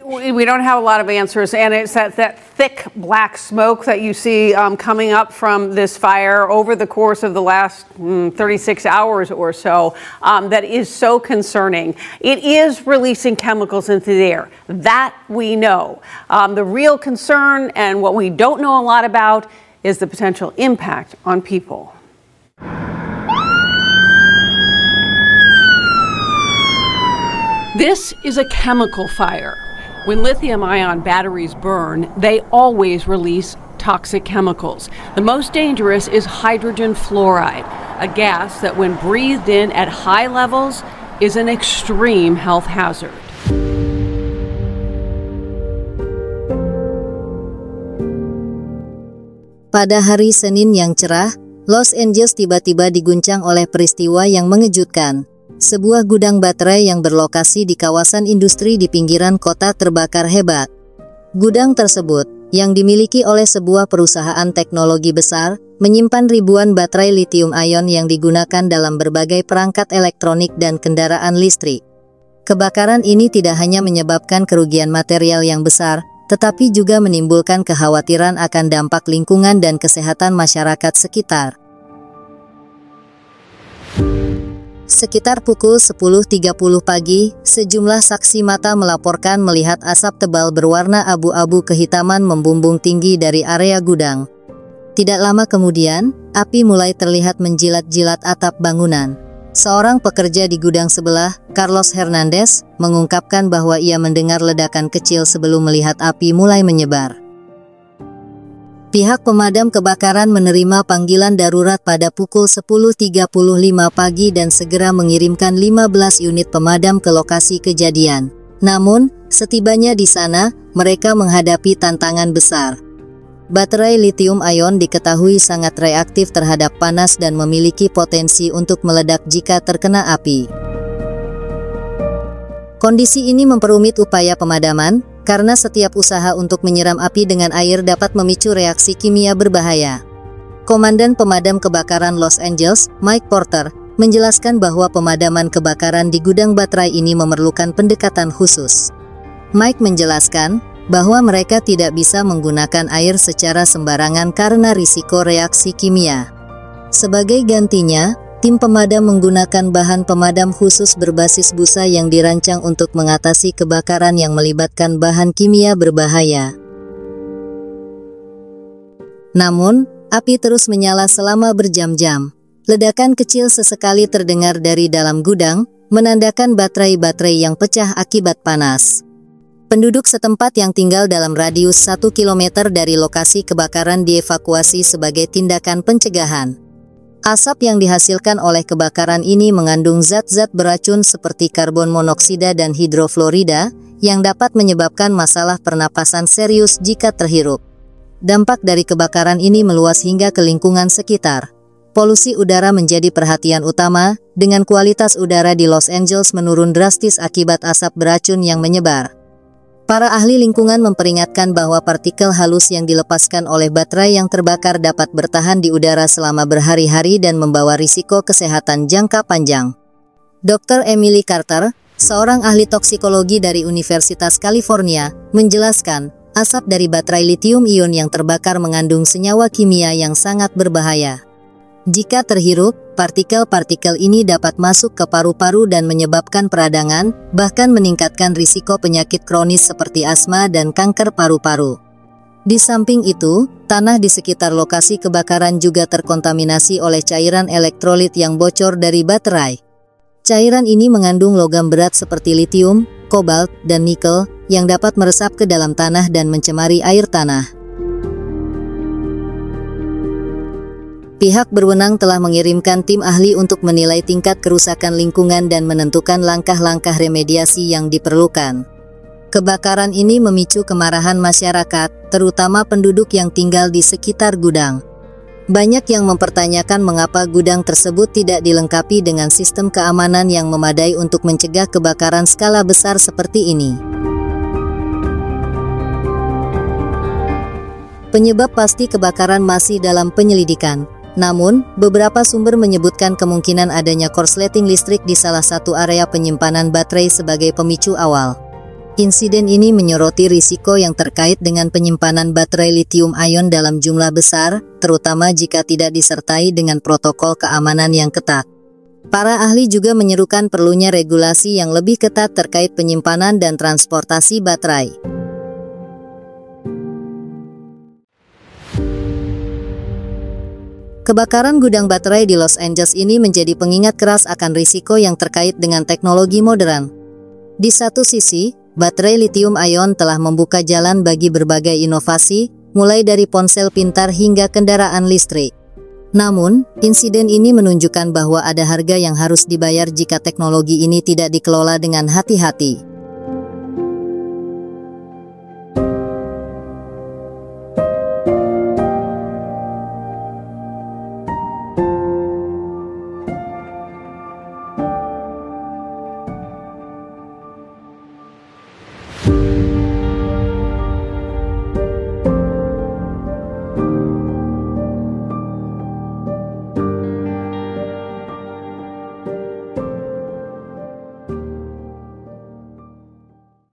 We don't have a lot of answers, and it's that thick black smoke that you see coming up from this fire over the course of the last 36 hours or so that is so concerning. It is releasing chemicals into the air. That we know. The real concern, and what we don't know a lot about, is the potential impact on people. This is a chemical fire. When lithium-ion batteries burn, they always release toxic chemicals. The most dangerous is hydrogen fluoride, a gas that when breathed in at high levels is an extreme health hazard. Pada hari Senin yang cerah, Los Angeles tiba-tiba diguncang oleh peristiwa yang mengejutkan. Sebuah gudang baterai yang berlokasi di kawasan industri di pinggiran kota terbakar hebat. Gudang tersebut, yang dimiliki oleh sebuah perusahaan teknologi besar, menyimpan ribuan baterai lithium-ion yang digunakan dalam berbagai perangkat elektronik dan kendaraan listrik. Kebakaran ini tidak hanya menyebabkan kerugian material yang besar, tetapi juga menimbulkan kekhawatiran akan dampak lingkungan dan kesehatan masyarakat sekitar. Sekitar pukul 10.30 pagi, sejumlah saksi mata melaporkan melihat asap tebal berwarna abu-abu kehitaman membumbung tinggi dari area gudang. Tidak lama kemudian, api mulai terlihat menjilat-jilat atap bangunan. Seorang pekerja di gudang sebelah, Carlos Hernandez, mengungkapkan bahwa ia mendengar ledakan kecil sebelum melihat api mulai menyebar. Pihak pemadam kebakaran menerima panggilan darurat pada pukul 10.35 pagi dan segera mengirimkan 15 unit pemadam ke lokasi kejadian. Namun, setibanya di sana, mereka menghadapi tantangan besar. Baterai lithium-ion diketahui sangat reaktif terhadap panas dan memiliki potensi untuk meledak jika terkena api. Kondisi ini memperumit upaya pemadaman, karena setiap usaha untuk menyiram api dengan air dapat memicu reaksi kimia berbahaya. Komandan Pemadam Kebakaran Los Angeles, Mike Porter, menjelaskan bahwa pemadaman kebakaran di gudang baterai ini memerlukan pendekatan khusus. Mike menjelaskan bahwa mereka tidak bisa menggunakan air secara sembarangan karena risiko reaksi kimia. Sebagai gantinya, tim pemadam menggunakan bahan pemadam khusus berbasis busa yang dirancang untuk mengatasi kebakaran yang melibatkan bahan kimia berbahaya. Namun, api terus menyala selama berjam-jam. Ledakan kecil sesekali terdengar dari dalam gudang, menandakan baterai-baterai yang pecah akibat panas. Penduduk setempat yang tinggal dalam radius 1 km dari lokasi kebakaran dievakuasi sebagai tindakan pencegahan. Asap yang dihasilkan oleh kebakaran ini mengandung zat-zat beracun seperti karbon monoksida dan hidrofluorida, yang dapat menyebabkan masalah pernapasan serius jika terhirup. Dampak dari kebakaran ini meluas hingga ke lingkungan sekitar. Polusi udara menjadi perhatian utama, dengan kualitas udara di Los Angeles menurun drastis akibat asap beracun yang menyebar. Para ahli lingkungan memperingatkan bahwa partikel halus yang dilepaskan oleh baterai yang terbakar dapat bertahan di udara selama berhari-hari dan membawa risiko kesehatan jangka panjang. Dr. Emily Carter, seorang ahli toksikologi dari Universitas California, menjelaskan, asap dari baterai lithium-ion yang terbakar mengandung senyawa kimia yang sangat berbahaya. Jika terhirup, partikel-partikel ini dapat masuk ke paru-paru dan menyebabkan peradangan, bahkan meningkatkan risiko penyakit kronis seperti asma dan kanker paru-paru. Di samping itu, tanah di sekitar lokasi kebakaran juga terkontaminasi oleh cairan elektrolit yang bocor dari baterai. Cairan ini mengandung logam berat seperti litium, kobalt, dan nikel, yang dapat meresap ke dalam tanah dan mencemari air tanah. Pihak berwenang telah mengirimkan tim ahli untuk menilai tingkat kerusakan lingkungan dan menentukan langkah-langkah remediasi yang diperlukan. Kebakaran ini memicu kemarahan masyarakat, terutama penduduk yang tinggal di sekitar gudang. Banyak yang mempertanyakan mengapa gudang tersebut tidak dilengkapi dengan sistem keamanan yang memadai untuk mencegah kebakaran skala besar seperti ini. Penyebab pasti kebakaran masih dalam penyelidikan. Namun, beberapa sumber menyebutkan kemungkinan adanya korsleting listrik di salah satu area penyimpanan baterai sebagai pemicu awal. Insiden ini menyoroti risiko yang terkait dengan penyimpanan baterai lithium-ion dalam jumlah besar, terutama jika tidak disertai dengan protokol keamanan yang ketat. Para ahli juga menyerukan perlunya regulasi yang lebih ketat terkait penyimpanan dan transportasi baterai. Kebakaran gudang baterai di Los Angeles ini menjadi pengingat keras akan risiko yang terkait dengan teknologi modern. Di satu sisi, baterai lithium-ion telah membuka jalan bagi berbagai inovasi, mulai dari ponsel pintar hingga kendaraan listrik. Namun, insiden ini menunjukkan bahwa ada harga yang harus dibayar jika teknologi ini tidak dikelola dengan hati-hati.